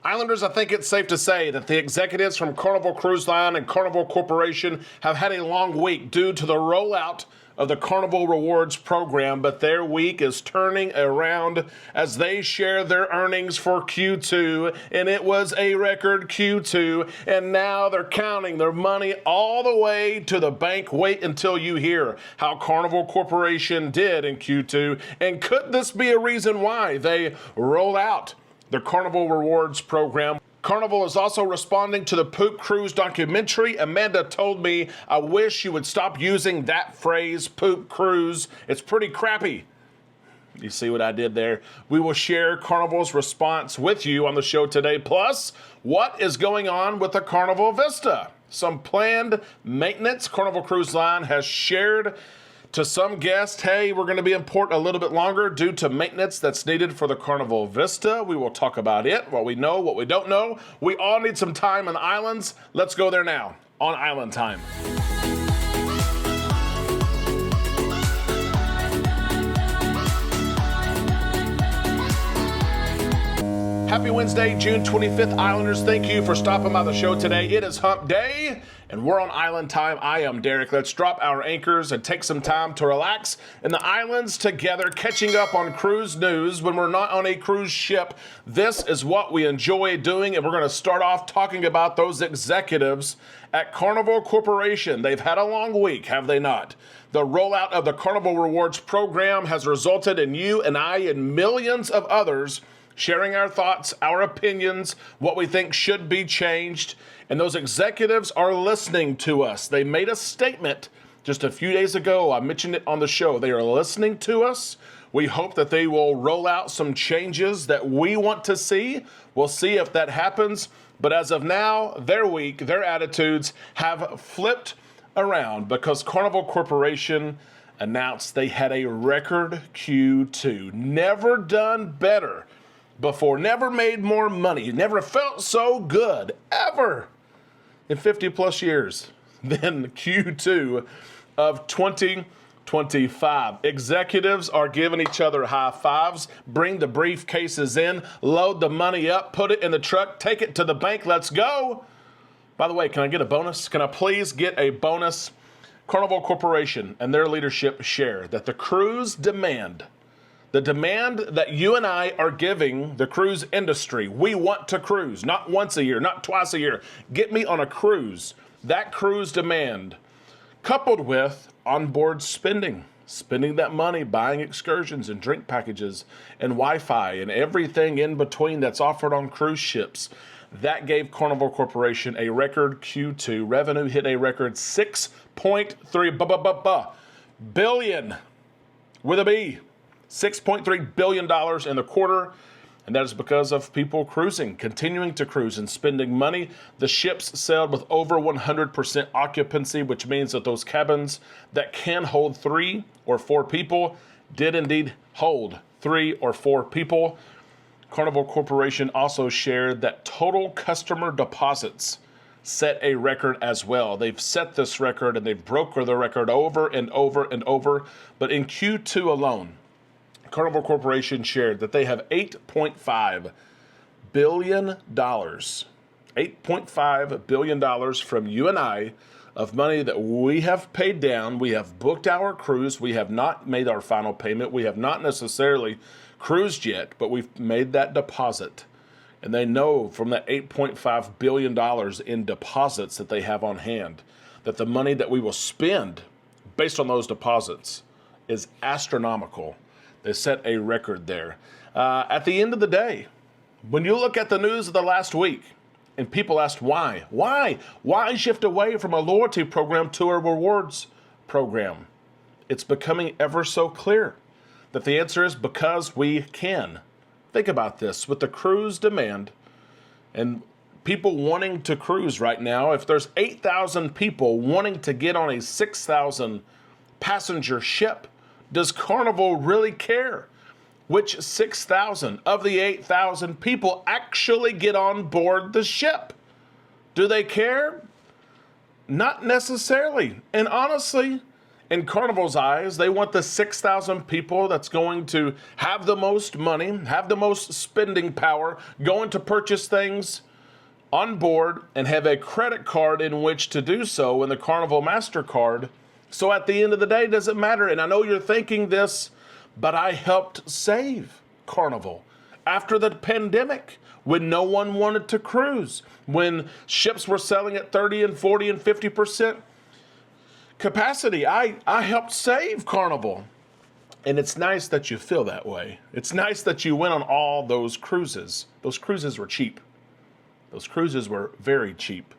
Islanders, I think it's safe to say that the executives from Carnival Cruise Line and Carnival Corporation have had a long week due to the rollout of the Carnival Rewards program, but their week is turning around as they share their earnings for Q2, and it was a record Q2, and now they're counting their money all the way to the bank. Wait until you hear how Carnival Corporation did in Q2, and could this be a reason why they roll out the Carnival Rewards program? Carnival is also responding to the Poop Cruise documentary. Amanda told me, I wish you would stop using that phrase, Poop Cruise. It's pretty crappy. You see what I did there? We will share Carnival's response with you on the show today. Plus, what is going on with the Carnival Vista? Some planned maintenance. Carnival Cruise Line has shared to some guests, hey, we're going to be in port a little bit longer due to maintenance that's needed for the Carnival Vista. We will talk about it, what we know, what we don't know. We all need some time in the islands. Let's go there now on Island Time. Happy Wednesday, June 25th, Islanders. Thank you for stopping by the show today. It is Hump Day, and we're on Island Time. I am Derek. Let's drop our anchors and take some time to relax in the islands together, catching up on cruise news when we're not on a cruise ship. This is what we enjoy doing, and we're going to start off talking about those executives at Carnival Corporation. They've had a long week, have they not? The rollout of the Carnival Rewards program has resulted in you and I and millions of others sharing our thoughts, our opinions, what we think should be changed. And those executives are listening to us. They made a statement just a few days ago. I mentioned it on the show. They are listening to us. We hope that they will roll out some changes that we want to see. We'll see if that happens. But as of now, their week, their attitudes have flipped around because Carnival Corporation announced they had a record Q2. Never done better before, never made more money, never felt so good ever in 50 plus years than Q2 of 2025. Executives are giving each other high fives. Bring the briefcases in, load the money up, put it in the truck, take it to the bank. Let's go. By the way, can I get a bonus? Can I please get a bonus? Carnival Corporation and their leadership share that the cruise demand, the demand that you and I are giving the cruise industry, we want to cruise, not once a year, not twice a year. Get me on a cruise. That cruise demand, coupled with onboard spending that money, buying excursions and drink packages and Wi-Fi and everything in between that's offered on cruise ships, that gave Carnival Corporation a record Q2. Revenue hit a record $6.3 billion with a B. $6.3 billion in the quarter, and that is because of people cruising, continuing to cruise and spending money. The ships sailed with over 100% occupancy, which means that those cabins that can hold 3 or 4 people did indeed hold 3 or 4 people. Carnival Corporation also shared that total customer deposits set a record as well. They've set this record and they've broken the record over and over and over, but in Q2 alone, Carnival Corporation shared that they have $8.5 billion, $8.5 billion from you and I of money that we have paid down. We have booked our cruise. We have not made our final payment. We have not necessarily cruised yet, but we've made that deposit. And they know from that $8.5 billion in deposits that they have on hand that the money that we will spend based on those deposits is astronomical. They set a record there. At the end of the day, when you look at the news of the last week, and people asked why? Why shift away from a loyalty program to a rewards program? It's becoming ever so clear that the answer is because we can. Think about this. With the cruise demand and people wanting to cruise right now, if there's 8,000 people wanting to get on a 6,000 passenger ship, does Carnival really care which 6,000 of the 8,000 people actually get on board the ship? Do they care? Not necessarily. And honestly, in Carnival's eyes, they want the 6,000 people that's going to have the most money, have the most spending power, going to purchase things on board and have a credit card in which to do so in the Carnival MasterCard. So at the end of the day, it doesn't matter. And I know you're thinking this, but I helped save Carnival after the pandemic, when no one wanted to cruise, when ships were selling at 30 and 40 and 50% capacity. I helped save Carnival. And it's nice that you feel that way. It's nice that you went on all those cruises. Those cruises were cheap. Those cruises were very cheap.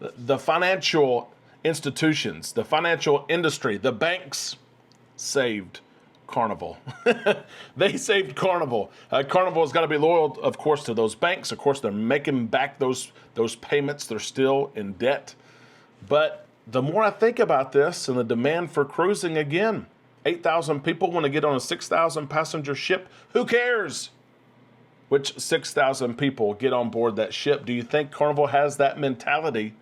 The financial institutions, the financial industry, the banks saved Carnival. They saved Carnival. Carnival has got to be loyal, of course, to those banks. Of course, they're making back those payments. They're still in debt. But the more I think about this and the demand for cruising again, 8,000 people want to get on a 6,000 passenger ship. Who cares which 6,000 people get on board that ship? Do you think Carnival has that mentality?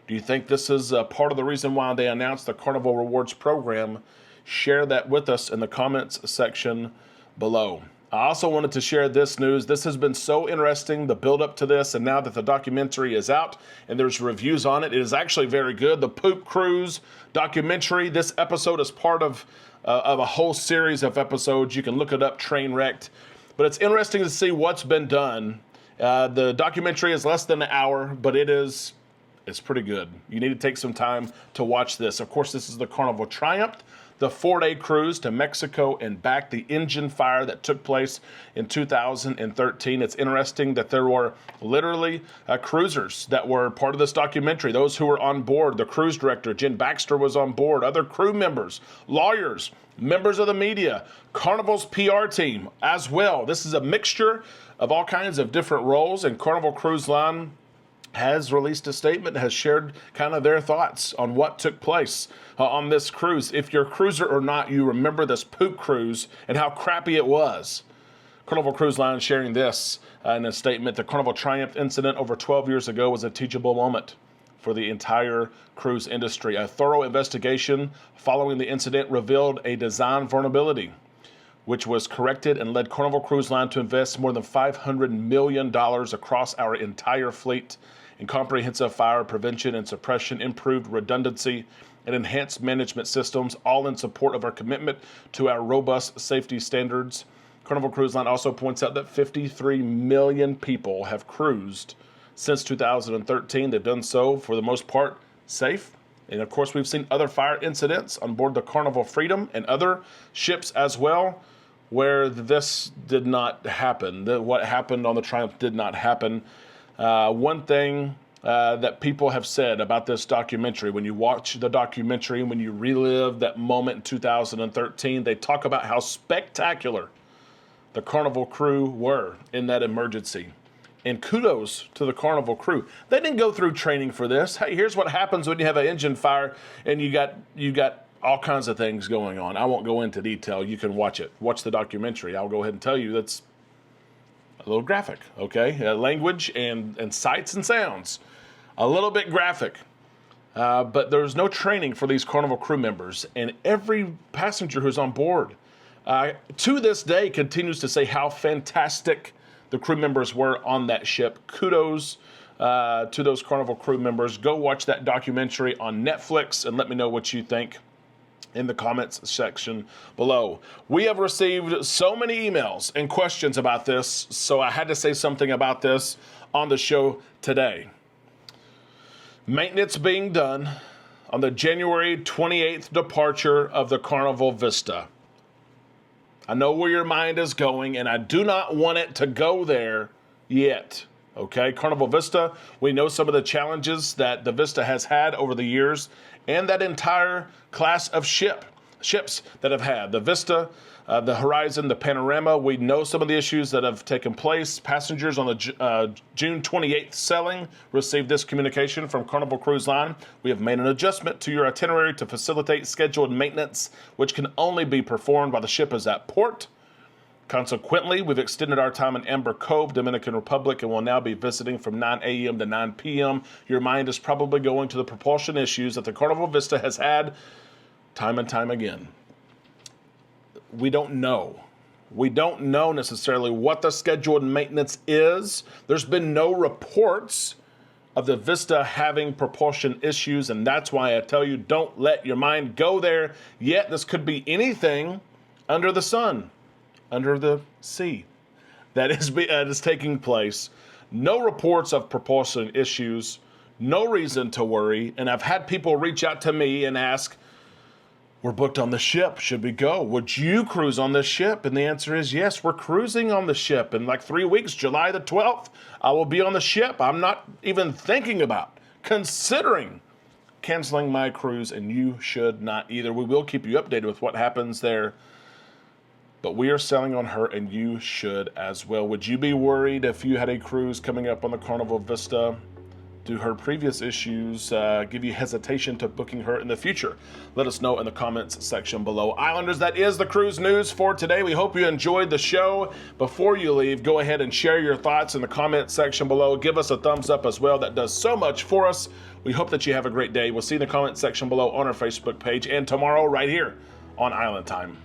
Do you think this is part of the reason why they announced the Carnival Rewards program? Share that with us in the comments section below. I also wanted to share this news. This has been so interesting, the build up to this, and now that the documentary is out and there's reviews on it, it is actually very good. The Poop Cruise documentary, this episode is part of a whole series of episodes. You can look it up, Trainwrecked. But it's interesting to see what's been done. The documentary is less than an hour, but it's pretty good. You need to take some time to watch this. Of course, this is the Carnival Triumph, the 4-day cruise to Mexico and back, the engine fire that took place in 2013. It's interesting that there were literally cruisers that were part of this documentary, those who were on board. The cruise director, Jen Baxter, was on board, other crew members, lawyers, members of the media, Carnival's PR team as well. This is a mixture of all kinds of different roles, and Carnival Cruise Line has released a statement, has shared kind of their thoughts on what took place on this cruise. If you're a cruiser or not, you remember this poop cruise and how crappy it was. Carnival Cruise Line sharing this in a statement. The Carnival Triumph incident over 12 years ago was a teachable moment for the entire cruise industry. A thorough investigation following the incident revealed a design vulnerability, which was corrected and led Carnival Cruise Line to invest more than $500 million across our entire fleet in comprehensive fire prevention and suppression, improved redundancy, and enhanced management systems, all in support of our commitment to our robust safety standards. Carnival Cruise Line also points out that 53 million people have cruised since 2013. They've done so, for the most part, safe. And of course, we've seen other fire incidents on board the Carnival Freedom and other ships as well, where this did not happen. What happened on the Triumph did not happen. One thing that people have said about this documentary, when you watch the documentary, when you relive that moment in 2013, they talk about how spectacular the Carnival crew were in that emergency. And kudos to the Carnival crew. They didn't go through training for this. Hey, here's what happens when you have an engine fire and you got all kinds of things going on. I won't go into detail. You can watch it. Watch the documentary. I'll go ahead and tell you that's a little graphic, okay? Language and sights and sounds. A little bit graphic. But there's no training for these Carnival crew members. And every passenger who's on board, to this day, continues to say how fantastic the crew members were on that ship. Kudos to those Carnival crew members. Go watch that documentary on Netflix and let me know what you think in the comments section below. We have received so many emails and questions about this, so I had to say something about this on the show today. Maintenance being done on the January 28th departure of the Carnival Vista. I know where your mind is going, and I do not want it to go there yet. Okay, Carnival Vista, we know some of the challenges that the Vista has had over the years, and that entire class of ships that have had. The Vista, the Horizon, the Panorama, we know some of the issues that have taken place. Passengers on the June 28th sailing received this communication from Carnival Cruise Line. We have made an adjustment to your itinerary to facilitate scheduled maintenance, which can only be performed while the ship is at port. Consequently, we've extended our time in Amber Cove, Dominican Republic, and will now be visiting from 9 a.m. to 9 p.m. Your mind is probably going to the propulsion issues that the Carnival Vista has had time and time again. We don't know. We don't know necessarily what the scheduled maintenance is. There's been no reports of the Vista having propulsion issues, and that's why I tell you, don't let your mind go there yet. This could be anything under the sun, under the sea, that is taking place. No reports of propulsion issues, no reason to worry, and I've had people reach out to me and ask, we're booked on the ship. Should we go? Would you cruise on this ship? And the answer is yes, we're cruising on the ship. In like 3 weeks, July the 12th, I will be on the ship. I'm not even thinking about, considering canceling my cruise, and you should not either. We will keep you updated with what happens there, but we are sailing on her, and you should as well. Would you be worried if you had a cruise coming up on the Carnival Vista? Do her previous issues give you hesitation to booking her in the future? Let us know in the comments section below. Islanders, that is the cruise news for today. We hope you enjoyed the show. Before you leave, go ahead and share your thoughts in the comments section below. Give us a thumbs up as well. That does so much for us. We hope that you have a great day. We'll see you in the comments section below on our Facebook page and tomorrow right here on Island Time.